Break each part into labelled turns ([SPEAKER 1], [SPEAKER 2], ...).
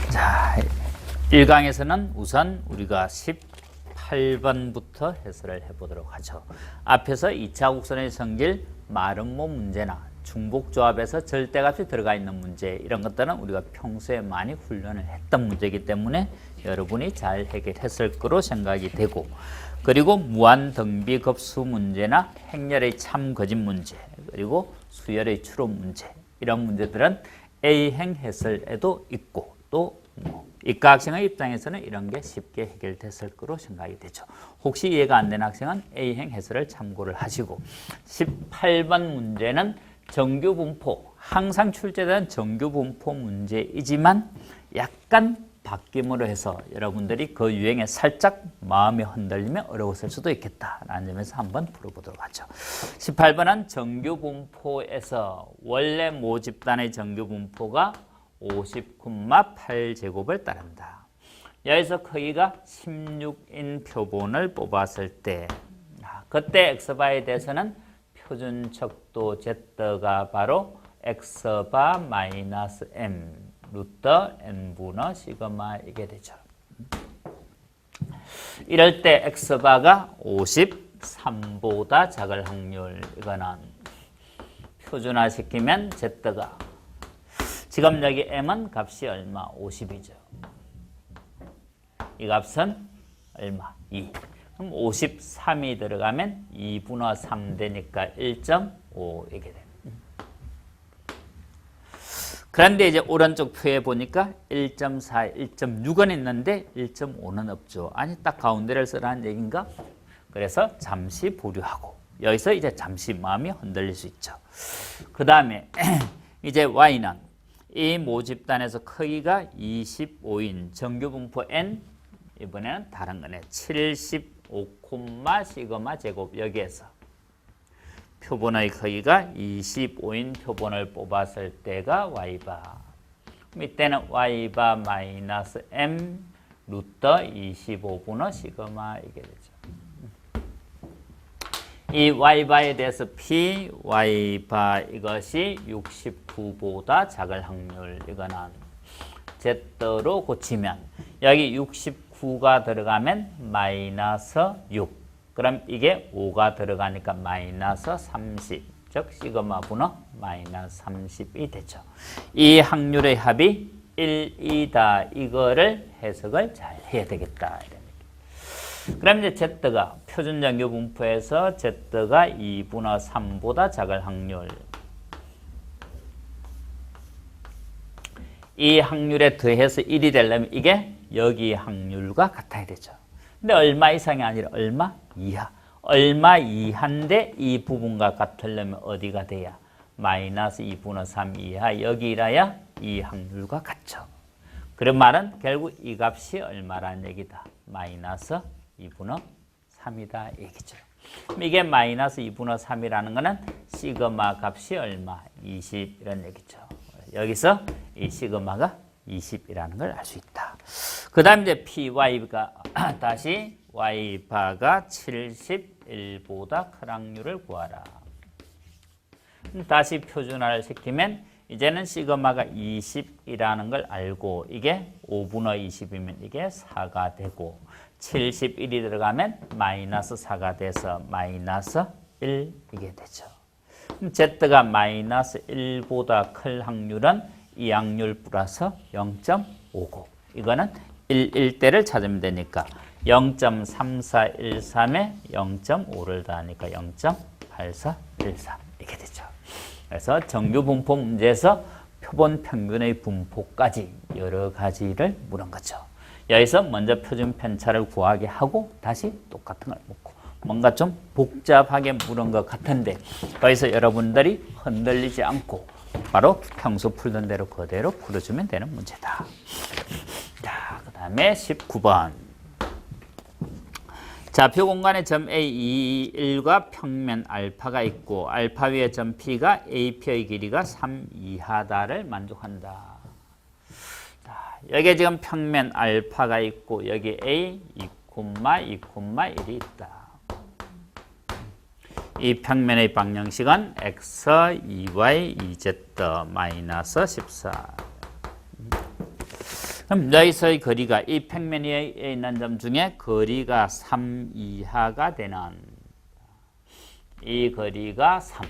[SPEAKER 1] 자, 1강에서는 우선 우리가 18번부터 해설을 해보도록 하죠. 앞에서 2차 곡선의 성질, 마름모 문제나 중복조합에서 절대값이 들어가 있는 문제, 이런 것들은 우리가 평소에 많이 훈련을 했던 문제이기 때문에 여러분이 잘 해결했을 거로 생각이 되고, 그리고 무한등비급수 문제나 행렬의 참거짓 문제, 그리고 수열의 추론 문제, 이런 문제들은 A행 해설에도 있고, 또 이과학생의 입장에서는 이런 게 쉽게 해결됐을 거로 생각이 되죠. 혹시 이해가 안 되는 학생은 A행 해설을 참고를 하시고, 18번 문제는 정규분포, 항상 출제된 정규분포 문제이지만 약간 바뀜으로 해서 여러분들이 그 유행에 살짝 마음이 흔들리면 어려웠을 수도 있겠다라는 점에서 한번 풀어보도록 하죠. 18번은 정규분포에서 원래 모집단의 정규분포가 59.8제곱을 따른다. 여기서 크기가 16인 표본을 뽑았을 때, 그때 x바에 대해서는 표준척도 z가 바로 x바 마이너스 m 루트 n분의 시그마 이게 되죠. 이럴 때 x바가 53보다 작을 확률, 이거는 표준화시키면 z가, 지금 여기 m은 값이 얼마? 50이죠. 이 값은 얼마? 2. 그럼 53이 들어가면 2분의 3 되니까 1.5 이게 됩니다. 그런데 이제 오른쪽 표에 보니까 1.4, 1.6은 있는데 1.5는 없죠. 아니, 딱 가운데를 쓰라는 얘기인가? 그래서 잠시 보류하고, 여기서 이제 잠시 마음이 흔들릴 수 있죠. 그 다음에 이제 y는 이 모집단에서 크기가 25인 정규분포 n, 이번에는 다른 거네. 75, 시그마 제곱, 여기에서 표본의 크기가 25인 표본을 뽑았을 때가 y바. 이때는 y바 마이너스 m 루트 25분의 시그마 이게 되죠. 이 y바에 대해서 p, y바 이것이 69보다 작을 확률, 이거는 z로 고치면 여기 69가 들어가면 마이너스 6. 그럼 이게 5가 들어가니까 마이너스 30, 즉 시그마 분의 마이너스 30이 되죠. 이 확률의 합이 1, 2다. 이거를 해석을 잘 해야 되겠다. 그럼 이제 z가 표준 정규 분포에서 z가 2분의 3보다 작을 확률, 이 확률에 더해서 1이 되려면 이게 여기 확률과 같아야 되죠. 근데 얼마 이상이 아니라 얼마 이하. 얼마 이하인데 이 부분과 같으려면 어디가 돼야? 마이너스 2분의 3 이하, 여기라야 이 확률과 같죠. 그런 말은 결국 이 값이 얼마라는 얘기다. 마이너스 2분의 3이다 얘기죠. 그럼 이게 마이너스 2분의 3이라는 거는 시그마 값이 얼마? 20 이런 얘기죠. 여기서 이 시그마가 20이라는 걸 알 수 있다. 그 다음에 이제 py가 다시 y바가 71보다 큰 확률을 구하라. 다시 표준화를 시키면 이제는 시그마가 20이라는 걸 알고, 이게 5분의 20이면 이게 4가 되고, 71이 들어가면 마이너스 4가 돼서 마이너스 1 이게 되죠. z가 마이너스 1보다 클 확률은 이 확률 플러스 0.59. 이거는 1대를 찾으면 되니까 0.3413에 0.5를 더하니까 0.8413 이렇게 되죠. 그래서 정규 분포 문제에서 표본 평균의 분포까지 여러 가지를 물은 거죠. 여기서 먼저 표준 편차를 구하게 하고 다시 똑같은 걸 묻고, 뭔가 좀 복잡하게 물은 것 같은데 거기서 여러분들이 흔들리지 않고 바로 평소 풀던 대로 그대로 풀어주면 되는 문제다. 자, 그 다음에 19번. 좌표 공간에 점 A, 1과 평면 알파가 있고 알파 위에 점 P가 AP의 길이가 3 이하다를 만족한다. 자, 여기에 지금 평면 알파가 있고 여기 A 2,1이 있다. 이 평면의 방정식은 x, 2y, 2z 마이너스 14. 그럼 여기서의 거리가 이 평면 위에 있는 점 중에 거리가 3 이하가 되는 이 거리가 3.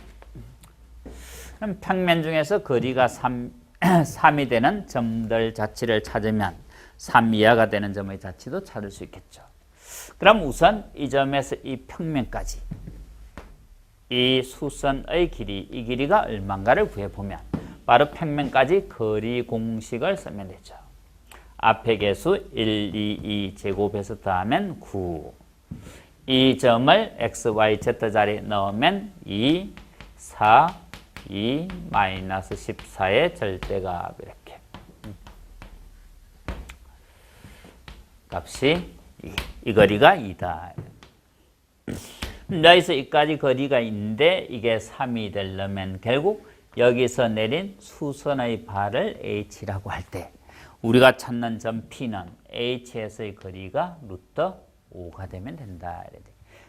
[SPEAKER 1] 그럼 평면 중에서 거리가 3이 되는 점들 자치를 찾으면 3 이하가 되는 점의 자치도 찾을 수 있겠죠. 그럼 우선 이 점에서 이 평면까지 이 수선의 길이, 이 길이가 얼마인가를 구해보면 바로 평면까지 거리 공식을 쓰면 되죠. 앞에 개수 1, 2, 2 제곱해서 더하면 9. 이 점을 x, y, z 자리에 넣으면 2, 4, 2, 마이너스 14의 절대값 이렇게. 값이 이 거리가 2다. 여기서 여기까지 거리가 있는데 이게 3이 되려면 결국 여기서 내린 수선의 발을 h라고 할 때 우리가 찾는 점 P는 h에서의 거리가 루트 5가 되면 된다.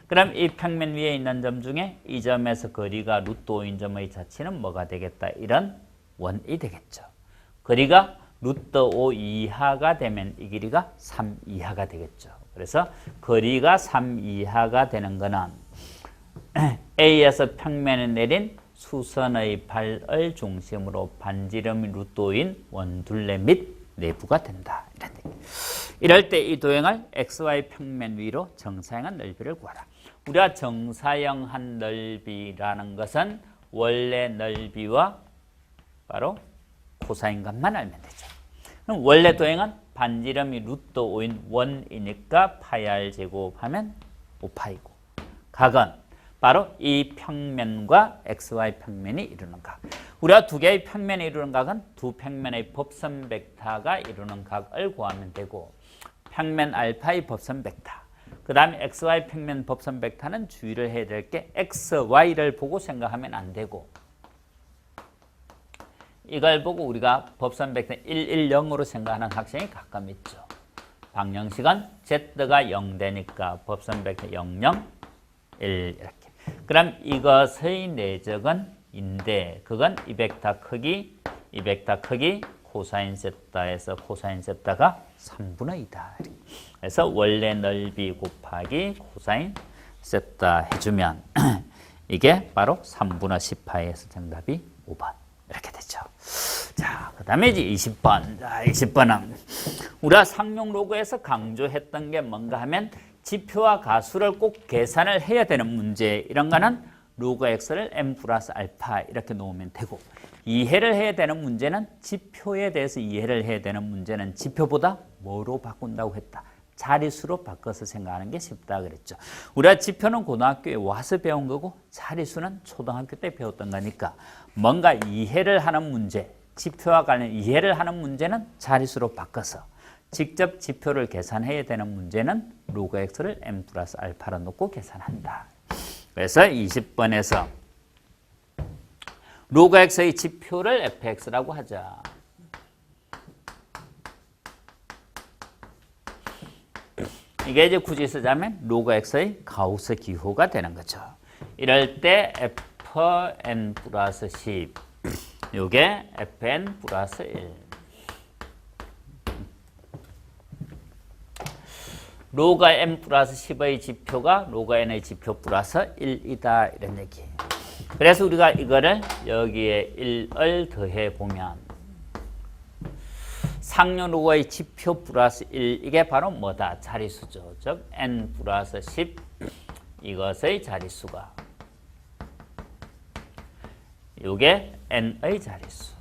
[SPEAKER 1] 그럼 이 평면 위에 있는 점 중에 이 점에서 거리가 루트 5인 점의 자치는 뭐가 되겠다? 이런 원이 되겠죠. 거리가 루트 5 이하가 되면 이 길이가 3 이하가 되겠죠. 그래서 거리가 3 이하가 되는 거는 A에서 평면에 내린 수선의 발을 중심으로 반지름이 루트 5인 원둘레 및 내부가 된다. 이럴 때 이 도형을 XY 평면 위로 정사형한 넓이를 구하라. 우리가 정사형한 넓이라는 것은 원래 넓이와 바로 코사인 값만 알면 되죠. 그럼 원래 도형은 반지름이 루트 5인 원이니까 파이 r 제곱하면 5파이고 각은 바로 이 평면과 XY 평면이 이루는 각. 우리가 두 개의 평면이 이루는 각은 두 평면의 법선 벡터가 이루는 각을 구하면 되고 평면 알파의 법선 벡터 그 다음에 XY 평면 법선 벡터는 주의를 해야 될 게 XY를 보고 생각하면 안 되고 이걸 보고 우리가 법선 벡터 110으로 생각하는 학생이 가끔 있죠. 방정식은 Z가 0 되니까 법선 벡터 0, 0, 1 이렇게. 그럼 이것의 내적은 인데 그건 이 벡터 크기, 이 벡터 크기 코사인 세타에서 코사인 세타가 3분의 2다. 그래서 원래 넓이 곱하기 코사인 세타 해주면 이게 바로 3분의 10파에서 정답이 5번 이렇게 되죠. 자, 그 다음에 이제 20번. 자, 20번은 우리가 상용 로그에서 강조했던 게 뭔가 하면 지표와 가수를 꼭 계산을 해야 되는 문제 이런 거는 로그 x를 m 플러스 알파 이렇게 놓으면 되고 이해를 해야 되는 문제는 지표에 대해서 이해를 해야 되는 문제는 지표보다 뭐로 바꾼다고 했다. 자릿수로 바꿔서 생각하는 게 쉽다 그랬죠. 우리가 지표는 고등학교에 와서 배운 거고 자릿수는 초등학교 때 배웠던 거니까 뭔가 이해를 하는 문제, 지표와 관련 이해를 하는 문제는 자릿수로 바꿔서 직접 지표를 계산해야 되는 문제는 로그 x를 m 플러스 알파로 놓고 계산한다. 그래서 20번에서 로그 x의 지표를 fx라고 하자. 이게 이제 굳이 쓰자면 로그 x의 가우스 기호가 되는 거죠. 이럴 때 fn 플러스 10 요게 fn 플러스 1 로그 m 플러스 10의 지표가 로그 n의 지표 플러스 1이다 이런 얘기. 그래서 우리가 이거를 여기에 1을 더해 보면 상용 로그의 지표 플러스 1 이게 바로 뭐다? 자릿수죠. 즉 n 플러스 10 이것의 자릿수가 요게 n의 자릿수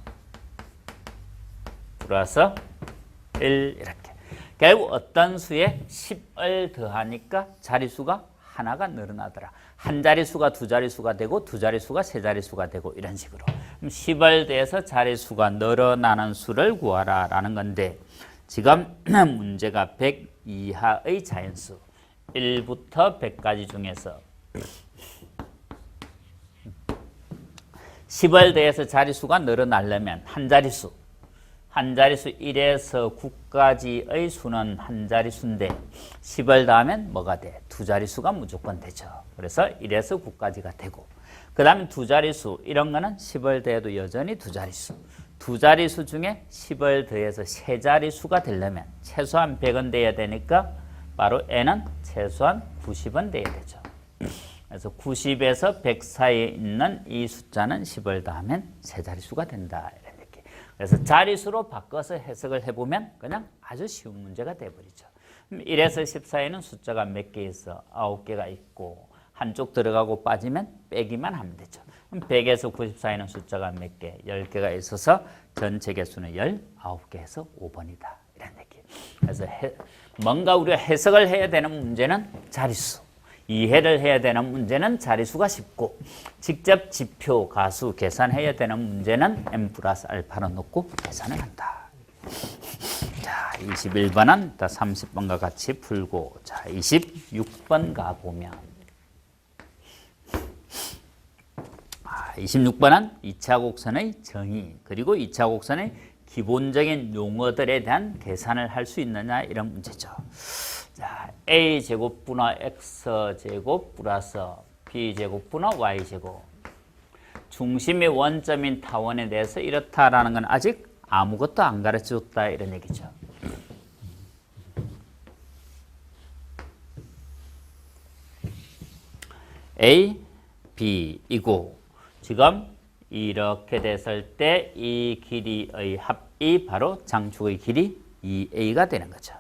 [SPEAKER 1] 플러스 1 이렇게. 결국 어떤 수에 10을 더하니까 자릿수가 하나가 늘어나더라. 한 자릿수가 두 자릿수가 되고 두 자릿수가 세 자릿수가 되고 이런 식으로. 그럼 10을 더해서 자릿수가 늘어나는 수를 구하라 라는 건데 지금 문제가 100 이하의 자연수 1부터 100까지 중에서 10을 더해서 자릿수가 늘어나려면 한 자릿수 1에서 9까지의 수는 한 자릿수인데 10을 더하면 뭐가 돼? 두 자릿수가 무조건 되죠. 그래서 1에서 9까지가 되고 그 다음에 두 자릿수 이런 거는 10을 더해도 여전히 두 자릿수 두 자릿수 중에 10을 더해서 세 자릿수가 되려면 최소한 100은 돼야 되니까 바로 n은 최소한 90은 돼야 되죠. 그래서 90에서 100 사이에 있는 이 숫자는 10을 더하면 세 자릿수가 된다. 이런 얘기. 그래서 자릿수로 바꿔서 해석을 해보면 그냥 아주 쉬운 문제가 돼버리죠. 1에서 10 사이에는 숫자가 몇 개 있어? 9개가 있고 한쪽 들어가고 빠지면 빼기만 하면 되죠. 그럼 100에서 90 사이에는 숫자가 몇 개? 10개가 있어서 전체 개수는 19개 해서 5번이다. 이런 얘기. 그래서 뭔가 우리가 해석을 해야 되는 문제는 자릿수, 이해를 해야 되는 문제는 자릿수가 쉽고 직접 지표, 가수 계산해야 되는 문제는 n 플러스 알파로 놓고 계산을 한다. 자, 21번은 30번과 같이 풀고, 자, 26번 가보면, 26번은 2차 곡선의 정의, 그리고 2차 곡선의 기본적인 용어들에 대한 계산을 할 수 있느냐, 이런 문제죠. 자, a제곱 분화 x제곱 플러스 b제곱 분화 y제곱. 중심이 원점인 타원에 대해서 이렇다라는 건 아직 아무것도 안 가르쳐줬다, 이런 얘기죠. A, B이고 지금 이렇게 됐을 때 이 길이의 합이 바로 장축의 길이 2A가 되는 거죠.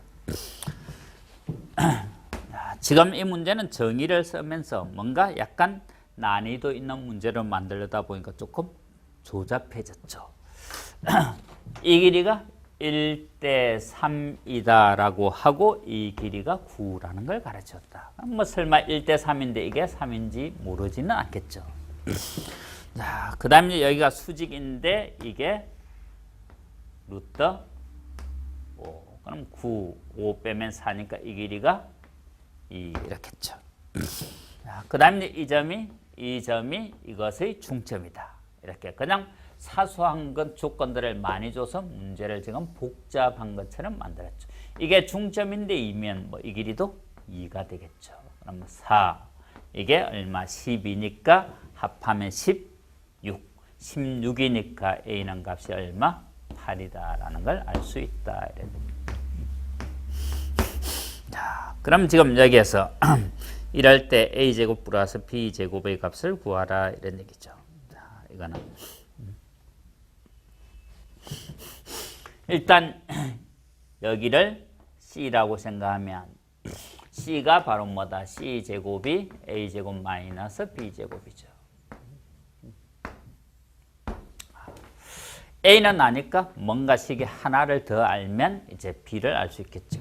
[SPEAKER 1] 지금 이 문제는 정의를 쓰면서 뭔가 약간 난이도 있는 문제를 만들려다 보니까 조금 조잡해졌죠. 이 길이가 1대 3이다 라고 하고 이 길이가 9라는 걸 가르쳤다. 뭐 설마 1대 3인데 이게 3인지 모르지는 않겠죠. 자, 그 다음에 여기가 수직인데 이게 루트 5. 그럼 9, 5 빼면 4니까 이 길이가 2 이렇겠죠. 그 다음에 이 점이 이것의 중점이다. 이렇게 그냥 사소한 건 조건들을 많이 줘서 문제를 지금 복잡한 것처럼 만들었죠. 이게 중점인데 2면 뭐 이 길이도 2가 되겠죠. 그럼 4 이게 얼마? 12니까 합하면 16. 16이니까 A는 값이 얼마? 8이다라는 걸 알 수 있다. 자, 그럼 지금 여기에서 이럴 때 A제곱 플러스 B제곱의 값을 구하라 이런 얘기죠. 자, 이거는 일단 여기를 C라고 생각하면 C가 바로 뭐다? C제곱이 A제곱 마이너스 B제곱이죠. A는 아니까 뭔가 식이 하나를 더 알면 이제 B를 알 수 있겠죠.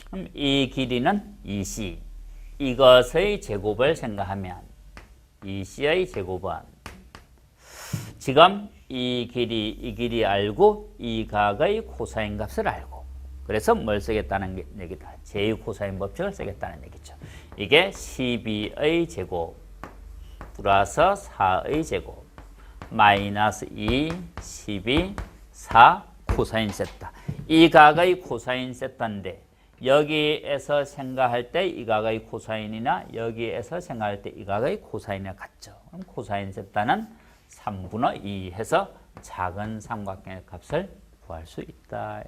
[SPEAKER 1] 그럼 이 길이는 2C. 이것의 제곱을 생각하면 2C의 제곱은 지금 이 길이 알고 이 각의 코사인 값을 알고 그래서 뭘 쓰겠다는 얘기다. 제2코사인 법칙을 쓰겠다는 얘기죠. 이게 12의 제곱 플러스 4의 제곱 마이너스 2, 12, 4 코사인 세타. 이 각의 코사인 세타인데 여기에서 생각할 때 이 각의 코사인이나 여기에서 생각할 때 이 각의 코사인이나 같죠. 그럼 코사인 세타는 3분의 2 해서 작은 삼각형의 값을 구할 수 있다.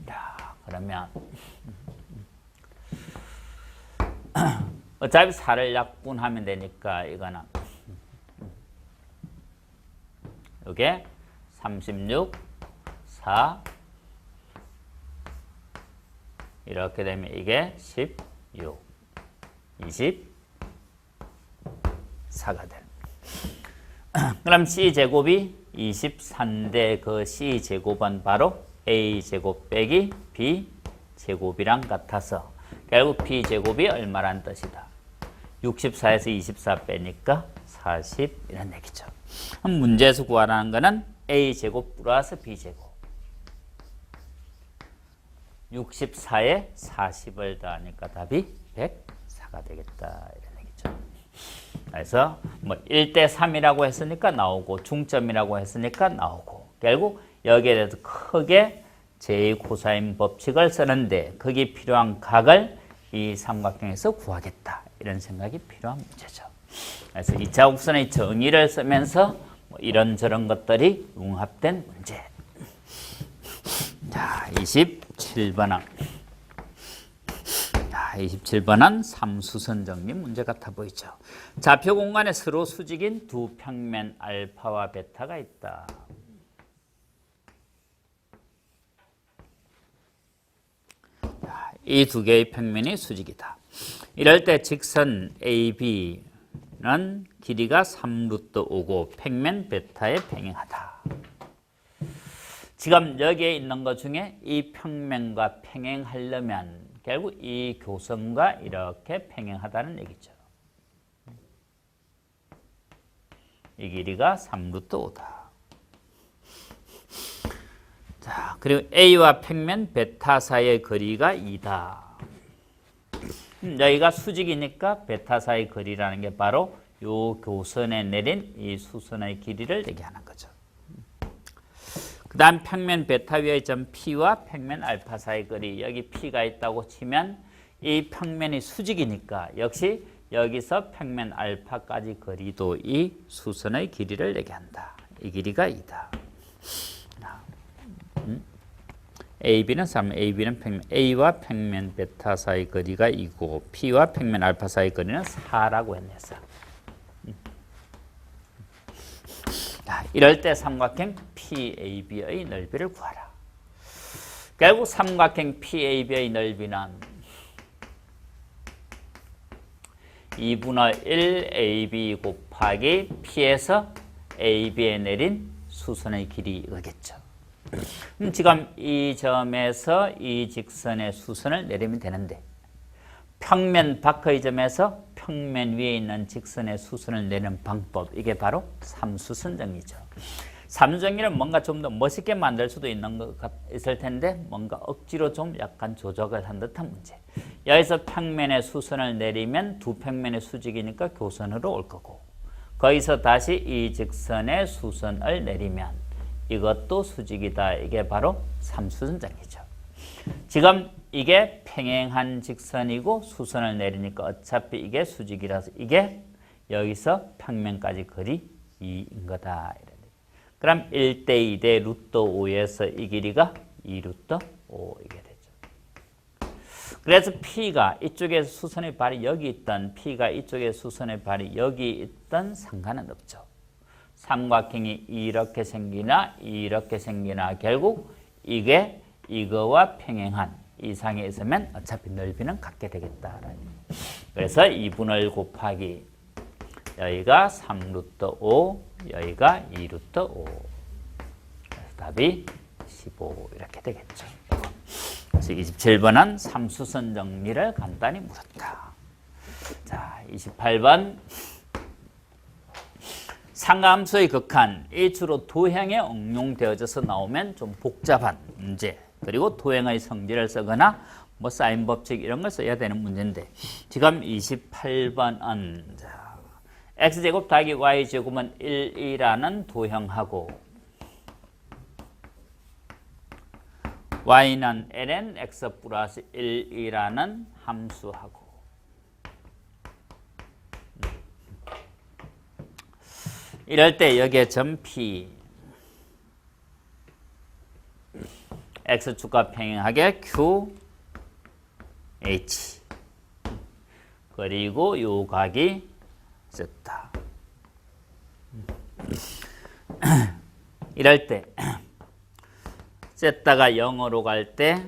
[SPEAKER 1] 자, 그러면 어차피 4를 약분하면 되니까 이거는 이게 36, 4 이렇게 되면 이게 16, 24가 되는. 그럼 C제곱이 24인데 그 C제곱은 바로 A제곱 빼기 B제곱이랑 같아서 결국 B제곱이 얼마란 뜻이다. 64에서 24 빼니까 40 이런 얘기죠. 그럼 문제에서 구하라는 거는 A제곱 플러스 B제곱 64에 40을 더하니까 답이 104가 되겠다 이런 얘기죠. 그래서 뭐 1대 3이라고 했으니까 나오고 중점이라고 했으니까 나오고 결국 여기에 대해서 크게 제2코사인 법칙을 쓰는데 거기 필요한 각을 이 삼각형에서 구하겠다 이런 생각이 필요한 문제죠. 그래서 2차 곡선의 정의를 쓰면서 뭐 이런저런 것들이 융합된 문제. 자, 27번항. 자, 27번은 삼수선 정리 문제 같아 보이죠. 좌표 공간에 서로 수직인 두 평면 알파와 베타가 있다. 이 두 개의 평면이 수직이다. 이럴 때 직선 AB는 길이가 3루트 5고 평면 베타에 평행하다. 지금 여기에 있는 것 중에 이 평면과 평행하려면 결국 이 교선과 이렇게 평행하다는 얘기죠. 이 길이가 3루트 5다. 자, 그리고 A와 평면 베타 사이의 거리가 2다. 여기가 수직이니까 베타 사이의 거리라는 게 바로 이 교선에 내린 이 수선의 길이를 얘기하는 거죠. 그 다음 평면 베타 위의 점 P와 평면 알파 사이의 거리, 여기 P가 있다고 치면 이 평면이 수직이니까 역시 여기서 평면 알파까지 거리도 이 수선의 길이를 얘기한다. 이 길이가 2다. AB는 3, AB는 평면 A와 평면 베타 사이 거리가 2고 P와 평면 알파 사이 거리는 4라고 했네요. 이럴 때 삼각형 PAB의 넓이를 구하라. 결국 삼각형 PAB의 넓이는 2분의 1 AB 곱하기 P에서 AB에 내린 수선의 길이겠죠. 지금 이 점에서 이 직선의 수선을 내리면 되는데 평면 밖의 점에서 평면 위에 있는 직선의 수선을 내는 방법, 이게 바로 삼수선 정리죠. 삼수정리는 뭔가 좀 더 멋있게 만들 수도 있을 텐데 뭔가 억지로 좀 약간 조작을 한 듯한 문제. 여기서 평면의 수선을 내리면 두 평면의 수직이니까 교선으로 올 거고, 거기서 다시 이 직선의 수선을 내리면 이것도 수직이다. 이게 바로 삼수선 정리죠. 지금 이게 평행한 직선이고 수선을 내리니까 어차피 이게 수직이라서 이게 여기서 평면까지 거리 2인 거다. 그럼 1대 2대 루트 5에서 이 길이가 2루트 5 이게 되죠. 그래서 P가 이쪽에서 수선의 발이 여기 있던 P가 이쪽에 수선의 발이 여기 있던 상관은 없죠. 삼각형이 이렇게 생기나 이렇게 생기나 결국 이게 이거와 평행한 이상에 있으면 어차피 넓이는 같게 되겠다. 그래서 2분의 1 곱하기 여기가 3루트 5, 여기가 2루트 5. 그래서 답이 15 이렇게 되겠죠. 그래서 27번은 삼수선 정리를 간단히 물었다. 자, 28번. 상함수의 극한 H로 도형에 응용되어져서 나오면 좀 복잡한 문제, 그리고 도형의 성질을 쓰거나 뭐 사인 법칙 이런 걸 써야 되는 문제인데, 지금 28번은 x제곱 더하기 y제곱은 1이라는 도형하고 y는 ln x 플러스 1이라는 함수하고, 이럴 때 여기에 점 P x축과 평행하게 Q H 그리고 요 각이 세타. 이럴 때 세타가 0으로 갈 때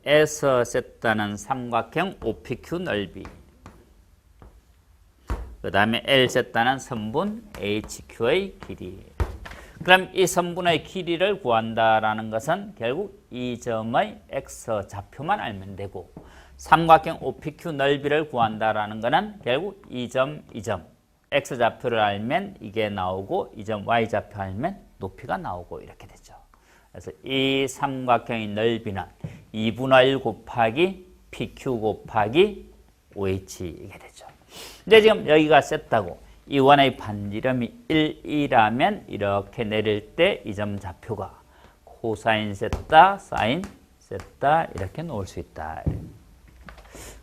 [SPEAKER 1] 에서 세타는 삼각형 OPQ 넓이, 그 다음에 L 세타는 선분 HQ의 길이. 그럼 이 선분의 길이를 구한다라는 것은 결국 이 점의 X 좌표만 알면 되고, 삼각형 OPQ 넓이를 구한다라는 것은 결국 이 점, X 좌표를 알면 이게 나오고, 이 점 Y 좌표 알면 높이가 나오고 이렇게 되죠. 그래서 이 삼각형의 넓이는 2분의 1 곱하기 PQ 곱하기 OH 이게 되죠. 근데 지금 여기가 세타고 이 원의 반지름이 1이라면 이렇게 내릴 때 이 점 좌표가 코사인 세타, 사인 세타 이렇게 놓을 수 있다.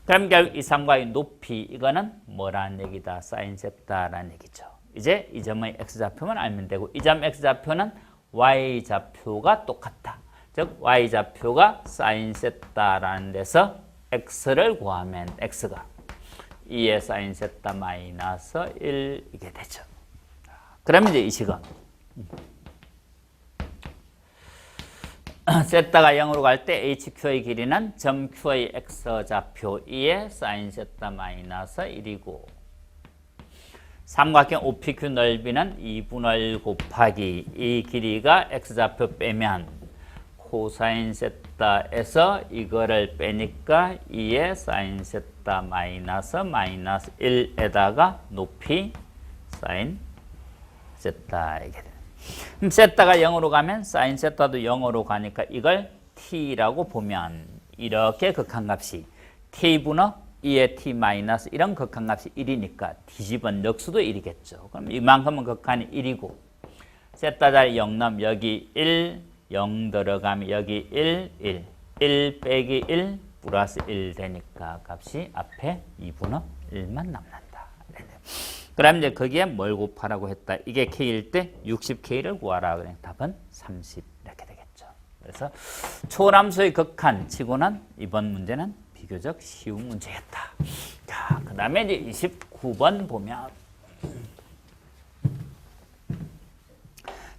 [SPEAKER 1] 그럼 결국 이 삼각의 높이, 이거는 뭐라는 얘기다? 사인 세타라는 얘기죠. 이제 이 점의 x좌표만 알면 되고 이 점 x좌표는 y좌표가 똑같다. 즉 y좌표가 sin 세타라는 데서 x를 구하면 x가 2의 sin 세타 마이너스 1 이게 되죠. 그러면 이제 이 식은 세타가 0으로 갈 때 HQ의 길이는 점 Q의 X좌표 2의 sin 세타 마이너스 1이고 삼각형 OPQ 넓이는 2분의 곱하기 이 길이가 X좌표 빼면 코사인 세타에서 이거를 빼니까 2의 sin 세타 마이너스 1에다가 높이 sin 세타 이게 돼요. 그럼 세타가 0으로 가면 sin 세타도 0으로 가니까 이걸 t라고 보면 이렇게 극한값이 t분의 2의 t 마이너스 이런 극한값이 1이니까 뒤집어 넉수도 1이겠죠. 그럼 이만큼은 극한이 1이고 세타 자리 0 넣으면 여기 1, 0 들어가면 여기 1, 1, 1 빼기 1 플러스 1 되니까 값이 앞에 2분의 1만 남는다. 그럼 이제 거기에 뭘 곱하라고 했다. 이게 K일 때 60K를 구하라. 그냥 답은 30 이렇게 되겠죠. 그래서 초람수의 극한 치고는 이번 문제는 비교적 쉬운 문제였다. 자, 그 다음에 이제 29번 보면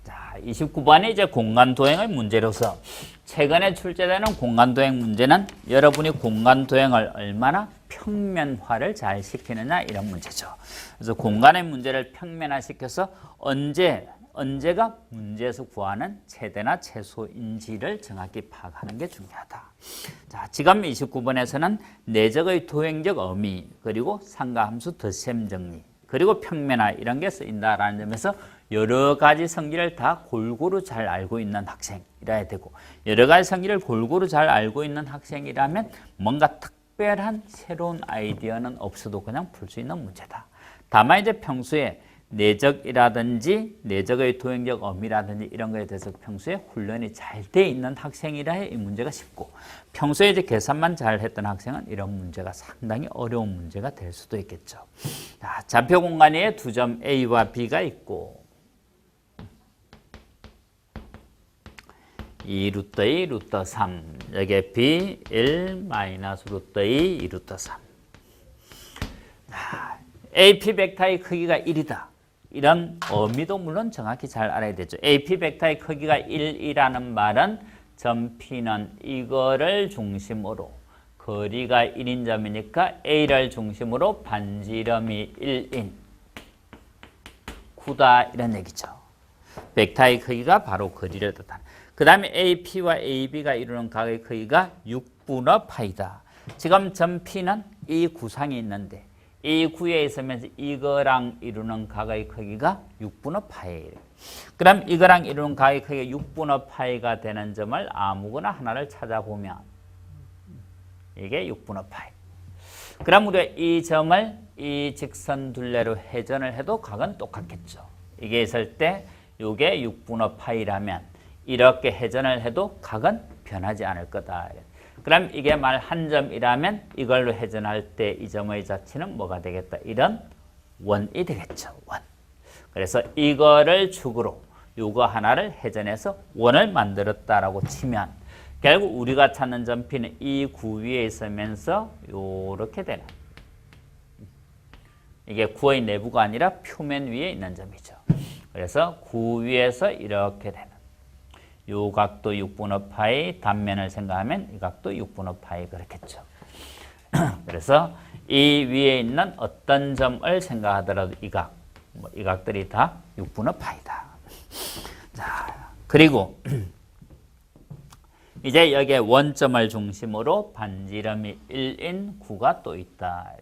[SPEAKER 1] 자, 29번이 이제 공간도형의 문제로서 최근에 출제되는 공간도형 문제는 여러분이 공간도형을 얼마나 평면화를 잘 시키느냐 이런 문제죠. 그래서 공간의 문제를 평면화시켜서 언제가 문제에서 구하는 최대나 최소인지를 정확히 파악하는 게 중요하다. 자, 지금 29번에서는 내적의 도형적 의미 그리고 상가함수 덧셈 정리 그리고 평면화 이런 게 쓰인다라는 점에서 여러 가지 성질을 다 골고루 잘 알고 있는 학생이라야 되고 여러 가지 성질을 골고루 잘 알고 있는 학생이라면 뭔가 특별한 새로운 아이디어는 없어도 그냥 풀 수 있는 문제다. 다만 이제 평소에 내적이라든지 내적의 도형적 의미라든지 이런 거에 대해서 평소에 훈련이 잘 돼 있는 학생이라 이 문제가 쉽고 평소에 이제 계산만 잘 했던 학생은 이런 문제가 상당히 어려운 문제가 될 수도 있겠죠. 자, 좌표 공간에 두 점 A와 B가 있고 2 루트 2 루트 3 여기에 B 1 마이너스 루트 2 2 루트 3 AP 벡터의 크기가 1이다. 이런 의미도 물론 정확히 잘 알아야 되죠. AP 벡터의 크기가 1이라는 말은 점 P는 이거를 중심으로 거리가 1인 점이니까 A를 중심으로 반지름이 1인 9다 이런 얘기죠. 벡터의 크기가 바로 거리를 뜻하는. 그 다음에 AP와 AB가 이루는 각의 크기가 6분의 파이다. 지금 점 P는 이 구상이 있는데 이 구에 있으면서 이거랑 이루는 각의 크기가 6분의 파이예요. 그럼 이거랑 이루는 각의 크기가 6분의 파이가 되는 점을 아무거나 하나를 찾아보면 이게 6분의 파이. 그럼 우리가 이 점을 이 직선 둘레로 회전을 해도 각은 똑같겠죠. 이게 있을 때 이게 6분의 파이라면 이렇게 회전을 해도 각은 변하지 않을 거다. 그럼 이게 말 한 점이라면 이걸로 회전할 때 이 점의 자체는 뭐가 되겠다? 이런 원이 되겠죠. 원. 그래서 이거를 축으로 요거 하나를 회전해서 원을 만들었다라고 치면 결국 우리가 찾는 점 P는 이 구 위에 있으면서 요렇게 되는 이게 구의 내부가 아니라 표면 위에 있는 점이죠. 그래서 구 위에서 이렇게 되는 요 각도 6분의 파이, 단면을 생각하면 이 각도 6분의 파이 그렇겠죠. 그래서 이 위에 있는 어떤 점을 생각하더라도 이 각, 이 각들이 다 6분의 파이다. 자, 그리고 이제 여기에 원점을 중심으로 반지름이 1인 9가 또 있다.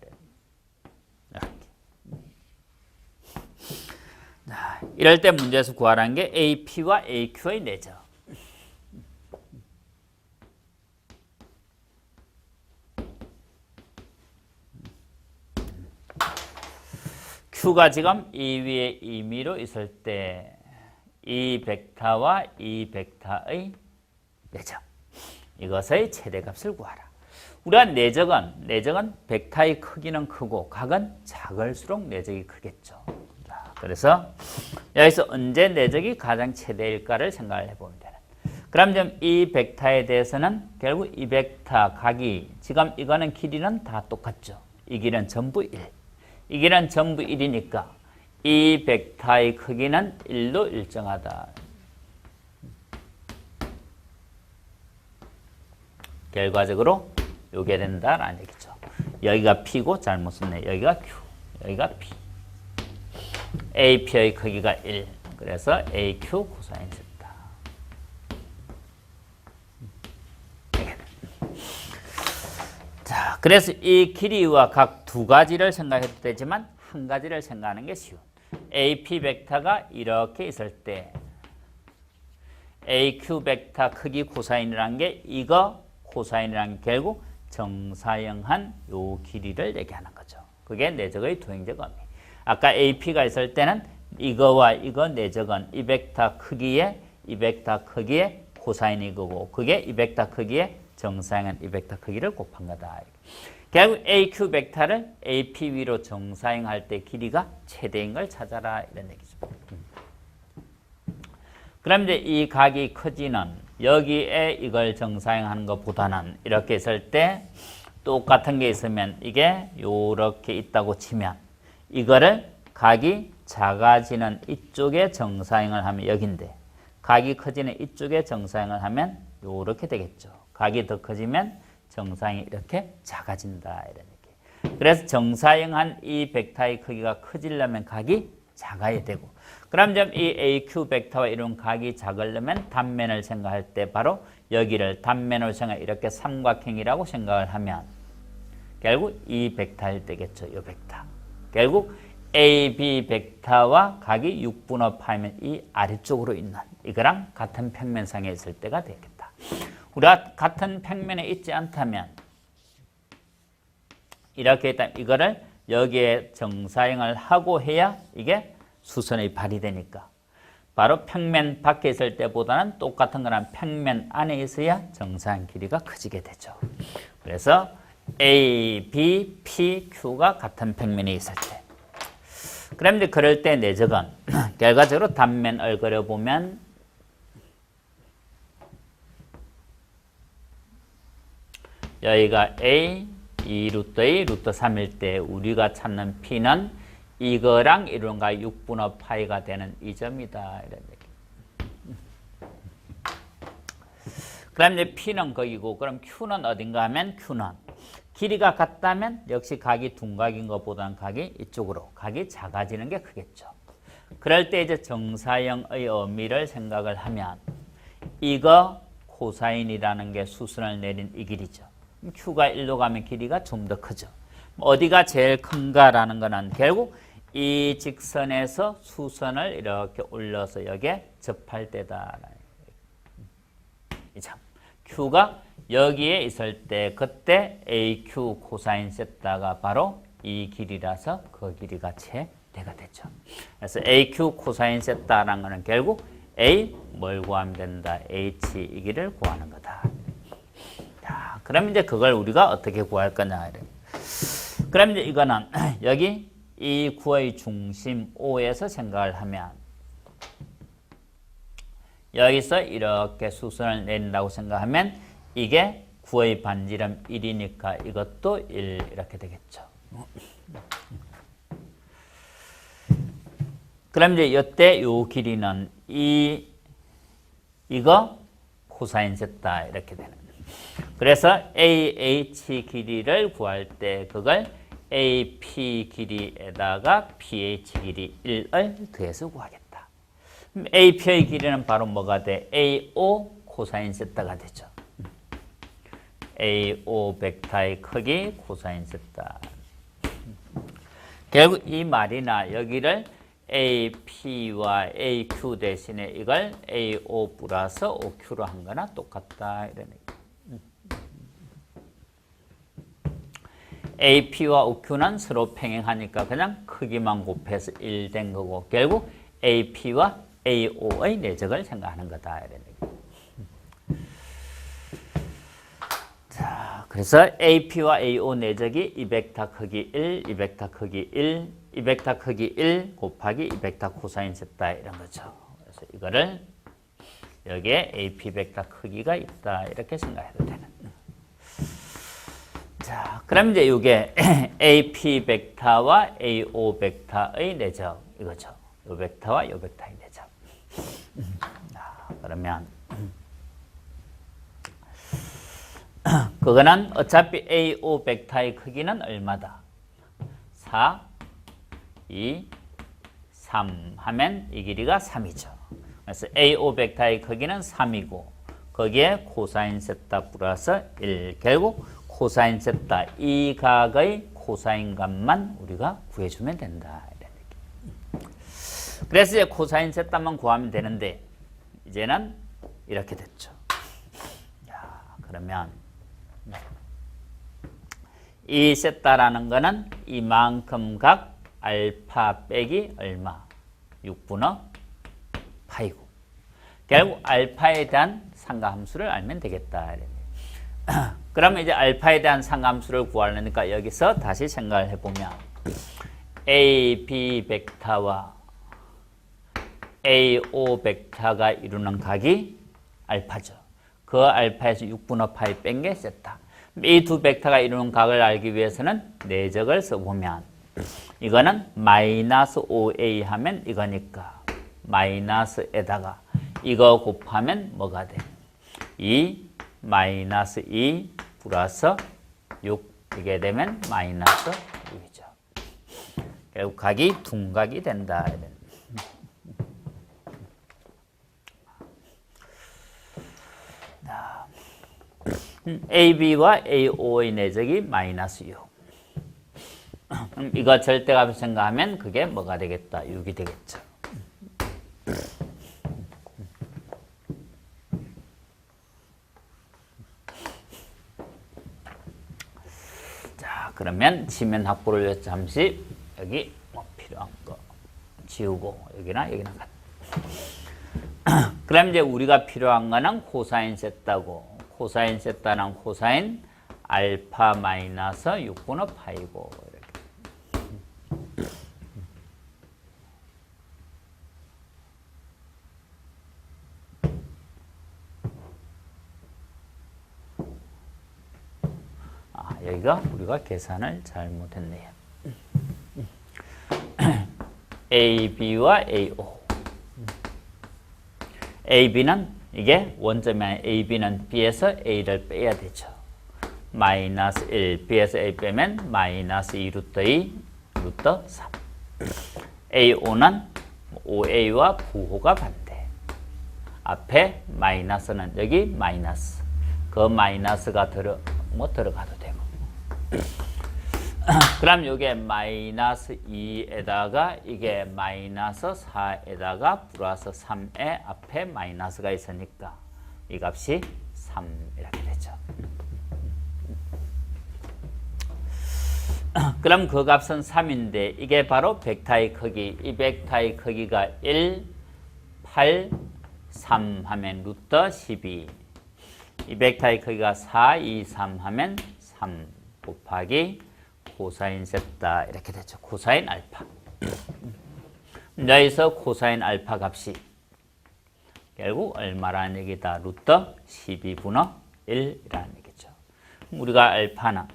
[SPEAKER 1] 자, 이럴 때 문제에서 구하라는 게 AP와 AQ의 내적. Q가 지금 이 위에 2미로 있을 때 이 벡터와 이 벡터의 내적 이것의 최대값을 구하라. 우리가 내적은 벡터의 크기는 크고 각은 작을수록 내적이 크겠죠. 자, 그래서 여기서 언제 내적이 가장 최대일까를 생각을 해보면 되는. 그럼 좀 이 벡터에 대해서는 결국 이 벡터 각이 지금 이거는 길이는 다 똑같죠. 이 길은 전부 1. 이 길은 전부 1이니까 이 벡터의 크기는 1로 일정하다. 결과적으로 요게 된다라는 얘기죠. 여기가 P고 잘못 썼네. 여기가 Q, 여기가 P. AP의 크기가 1. 그래서 AQ 코사인 세타. 자, 그래서 이 길이와 각 두 가지를 생각해도 되지만 한 가지를 생각하는 게 쉬운. AP 벡터가 이렇게 있을 때 AQ 벡터 크기 코사인이라는 게 이거 코사인이라는 게 결국 정사형한 요 길이를 얘기하는 거죠. 그게 내적의 도형적 의미. 아까 AP가 있을 때는 이거와 이거 내적은 이 벡터 크기에 이 벡터 크기의 코사인이 이거고 그게 이 벡터 크기의 정사형한 이 벡터 크기를 곱한 거다. 결국 AQ 벡터를 AP 위로 정사형할 때 길이가 최대인 걸 찾아라 이런 얘기죠. 그럼 이제 이 각이 커지는 여기에 이걸 정사형하는 것보다는 이렇게 있을 때 똑같은 게 있으면 이게 요렇게 있다고 치면 이거를 각이 작아지는 이쪽에 정사형을 하면 여긴데 각이 커지는 이쪽에 정사형을 하면 요렇게 되겠죠. 각이 더 커지면 정사형이 이렇게 작아진다 이런 얘기. 그래서 정사형한 이 벡터의 크기가 커지려면 각이 작아야 되고 그럼 좀 이 AQ 벡터와 이런 각이 작으려면 단면을 생각할 때 바로 여기를 단면으로 생각 이렇게 삼각형이라고 생각을 하면 결국 이 벡터일 때겠죠. 이 벡터. 결국 AB 벡터와 각이 6분의 파이면 이 아래쪽으로 있는 이거랑 같은 평면상에 있을 때가 되겠다. 우리가 같은 평면에 있지 않다면 이렇게 있다면 이거를 여기에 정사형을 하고 해야 이게 수선이 발휘되니까 바로 평면 밖에 있을 때보다는 똑같은 거랑 평면 안에 있어야 정사형 길이가 커지게 되죠. 그래서 A, B, P, Q가 같은 평면에 있을 때 그럼 이제 그럴 때 내적은 결과적으로 단면을 그려보면 여기가 A, 2 루트 A, 루트 3일 때 우리가 찾는 P는 이거랑 이런가 6분의 파이가 되는 이 점이다. 이런 얘기. 그럼 이제 P는 거기고 그럼 Q는 어딘가 하면 Q는 길이가 같다면 역시 각이 둔각인 것보다는 각이 이쪽으로 각이 작아지는 게 크겠죠. 그럴 때 이제 정사형의 의미를 생각을 하면 이거 코사인이라는 게 수선을 내린 이 길이죠. Q가 1로 가면 길이가 좀 더 크죠. 어디가 제일 큰가라는 거는 결국 이 직선에서 수선을 이렇게 올려서 여기에 접할 때다. 이 점. Q가 여기에 있을 때 그때 AQ 코사인 세타가 바로 이 길이라서 그 길이가 최대가 되죠. 그래서 AQ 코사인 세타라는 거는 결국 A 뭘 구하면 된다. H 이 길이를 구하는 거다. 자, 그럼 이제 그걸 우리가 어떻게 구할 거냐. 그럼 이제 이거는 여기 이 구의 중심 O에서 생각을 하면 여기서 이렇게 수선을 내린다고 생각하면 이게 구의 반지름 1이니까 이것도 1 이렇게 되겠죠. 그럼 이제 이때 요 길이는 이거 코사인 세타 이렇게 되는. 그래서 AH 길이를 구할 때 그걸 AP 길이에다가 PH 길이 1을 더해서 구하겠다. 그럼 AP의 길이는 바로 뭐가 돼? AO 코사인 세타가 되죠. AO 벡터의 크기 코사인 세타. 결국 이 말이나 여기를 AP와 AQ 대신에 이걸 AO 플러스 OQ로 한 거나 똑같다. 이런 얘기. AP와 OQ는 서로 평행하니까 그냥 크기만 곱해서 1 된 거고 결국 AP와 AO의 내적을 생각하는 거다. 이런 얘기. 자, 그래서 AP와 AO 내적이 이 벡터 크기 1, 이 벡터 크기 1, 이 벡터 크기 1 곱하기 이 벡터 코사인 세타 이런 거죠. 그래서 이거를 여기에 AP 벡터 크기가 있다 이렇게 생각해도 되는. 자, 그럼 이제 이게 AP 벡터와 AO 벡터의 내적 이거죠. 요 벡터와 요 벡터의 내적. 그러면 그거는 어차피 AO 벡터의 크기는 얼마다? 4, 2, 3 하면 이 길이가 3이죠. 그래서 AO 벡터의 크기는 3이고 거기에 코사인 세타 플러스 1. 결국 코사인 세타 이 각의 코사인 값만 우리가 구해주면 된다. 그래서 이제 코사인 세타만 구하면 되는데 이제는 이렇게 됐죠. 야, 그러면 이 세타라는 거는 이만큼 각 알파 빼기 얼마? 6분의 파이고 결국 알파에 대한 상가함수를 알면 되겠다. 그러면 이제 알파에 대한 상가함수를 구하려니까 여기서 다시 생각을 해보면 A, B 벡터와 AO 벡터가 이루는 각이 알파죠. 그 알파에서 6분의 파이 뺀 게 세타. 이 두 벡터가 이루는 각을 알기 위해서는 내적을 써보면 이거는 마이너스 5A 하면 이거니까 마이너스에다가 이거 곱하면 뭐가 돼? 2 마이너스 2 플러스 6 이게 되면 마이너스 6이죠. 결국 각이 둔각이 된다. AB와 AO의 내적이 마이너스 6. 이거 절대값을 생각하면 그게 뭐가 되겠다? 6이 되겠죠. 자, 그러면 지면 확보를 위해서 잠시 여기 뭐 필요한 거 지우고 여기나 같아. 그럼 이제 우리가 필요한 거는 코사인 세타고 코사인 세타는 코사인 알파 마이너스 6분의 파이고 이렇게. 여기가 우리가 계산을 잘못했네요. AB와 AO. AB는 이게 원점이 아니라 AB는 B에서 A를 빼야 되죠. 마이너스 1, B에서 A 빼면 마이너스 2 루트 2, 루트 3. AO는 OA와 부호가 반대. 앞에 마이너스는 여기 마이너스. 그 마이너스가 들어가도 되고. 그럼 이게 마이너스 2에다가 이게 마이너스 4에다가 플러스 3에 앞에 마이너스가 있으니까 이 값이 3 이렇게 되죠. 그럼 그 값은 3인데 이게 바로 벡터의 크기. 이 벡터의 크기가 1, 8, 3 하면 루트 12. 이 벡터의 크기가 4, 2, 3 하면 3 곱하기 코사인 세타 이렇게 되죠. 코사인 알파. 여기서 코사인 알파 값이 결국 얼마라는 얘기다. 루트 12분의 1이라는 얘기죠. 우리가 알파는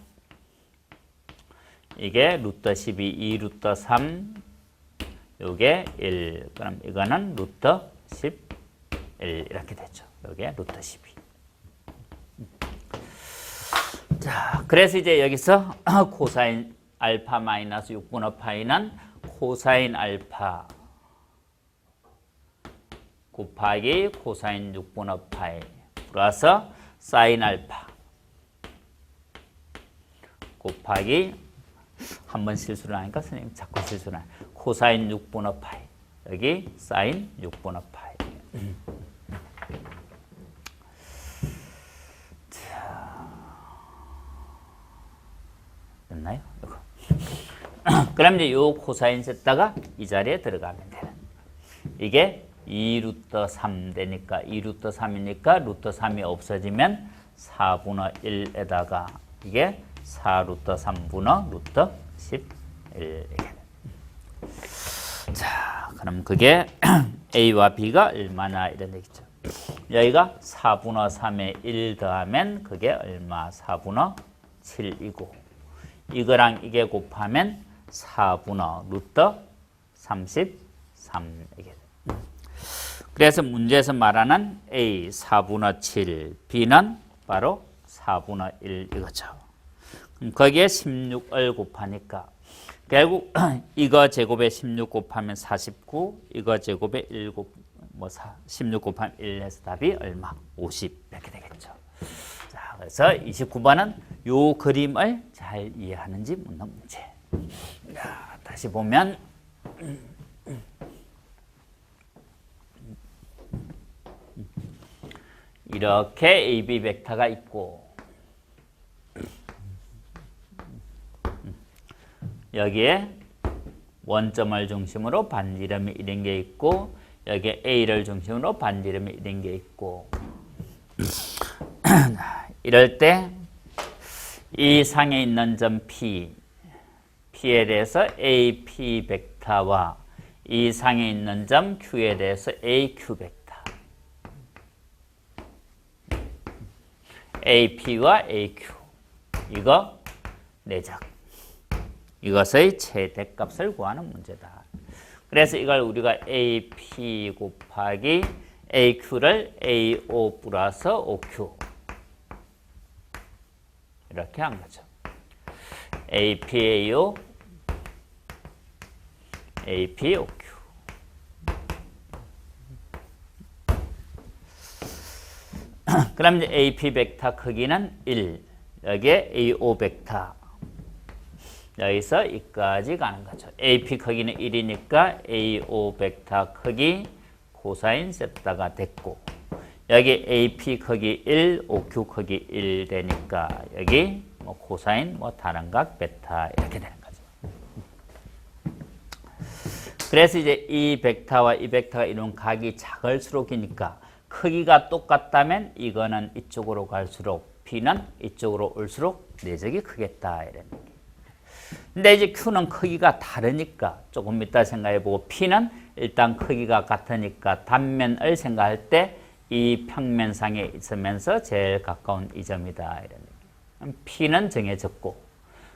[SPEAKER 1] 이게 루트 12, 2 루트 3 요게 1. 그럼 이거는 루트 11 이렇게 되죠. 요게 루트 12. 자, 그래서 이제 여기서 코사인 알파 마이너스 6분의 파이는 코사인 알파 곱하기 코사인 6분의 파이 플러스 사인 알파 곱하기 한번 실수를 하니까 선생님 자꾸 실수를 하네. 코사인 6분의 파이 여기 사인 6분의 파이. 됐나요? 그럼 이제 요 코사인 세타가 이 자리에 들어가면 되는. 이게 2루트 3 되니까 2루트 3이니까 루트 3이 없어지면 4분의 1에다가 이게 4 루트 3분의 루트 11. 자, 그럼 그게 A와 B가 얼마나 이런 얘기죠. 여기가 4분의 3에 1 더하면 그게 얼마? 4분의 7이고 이거랑 이게 곱하면 4분의 루트 33 이게. 그래서 문제에서 말하는 A 4분의 7, B는 바로 4분의 1 이거죠. 그럼 거기에 16을 곱하니까 결국 이거 제곱에 16 곱하면 49, 이거 제곱에 16 곱하면 1 해서 답이 얼마? 50 이렇게 되겠죠. 자, 그래서 29번은 요 그림을 잘 이해하는지 묻는 문제. 자, 다시 보면 이렇게 AB 벡터가 있고 여기에 원점을 중심으로 반지름이 이런 게 있고 여기에 A를 중심으로 반지름이 이런 게 있고 이럴 때 이 상에 있는 점 P, P에 대해서 AP 벡터와 이 상에 있는 점 Q에 대해서 AQ 벡터 AP와 AQ 이거 내적 이것의 최대값을 구하는 문제다. 그래서 이걸 우리가 AP 곱하기 AQ를 AO 플러스 OQ 이렇게 한 거죠. APAO APOQ 그럼 이제 AP 벡터 크기는 1 여기에 AO 벡터 여기서 이까지 가는 거죠. AP 크기는 1이니까 AO 벡터 크기 코사인 세타가 됐고 여기 AP 크기 1, OQ 크기 1 되니까 여기 뭐 코사인 뭐 다른 각 베타 이렇게 되는 거죠. 그래서 이제 이 벡터와 이 벡터가 이룬 각이 작을수록이니까 크기가 똑같다면 이거는 이쪽으로 갈수록 P는 이쪽으로 올수록 내적이 크겠다 이런 얘기. 근데 이제 Q는 크기가 다르니까 조금 이따 생각해보고 P는 일단 크기가 같으니까 단면을 생각할 때 이 평면상에 있으면서 제일 가까운 이 점이다 이런 얘기. P는 정해졌고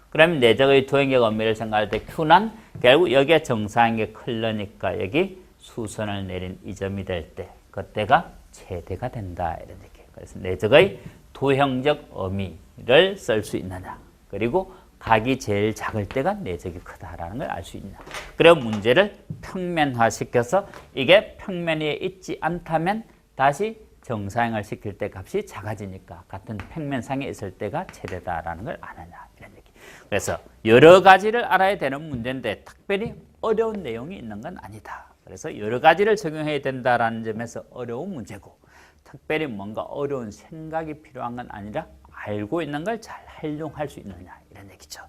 [SPEAKER 1] 그럼 내적의 도형적 의미를 생각할 때 Q는 결국 여기에 정사인 게 클러니까 여기 수선을 내린 이 점이 될 때 그때가 최대가 된다 이런 얘기. 그래서 내적의 도형적 의미를 쓸 수 있느냐 그리고 각이 제일 작을 때가 내적이 크다라는 걸 알 수 있냐. 그리고 문제를 평면화시켜서 이게 평면 위에 있지 않다면 다시 정사형을 시킬 때 값이 작아지니까 같은 평면상에 있을 때가 최대다라는 걸 아느냐 이런 얘기. 그래서 여러 가지를 알아야 되는 문제인데 특별히 어려운 내용이 있는 건 아니다. 그래서 여러 가지를 적용해야 된다라는 점에서 어려운 문제고 특별히 뭔가 어려운 생각이 필요한 건 아니라 알고 있는 걸 잘 활용할 수 있느냐 이런 얘기죠.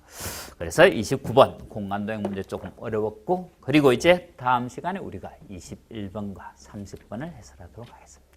[SPEAKER 1] 그래서 29번 공간도형 문제 조금 어려웠고 그리고 이제 다음 시간에 우리가 21번과 30번을 해설하도록 하겠습니다.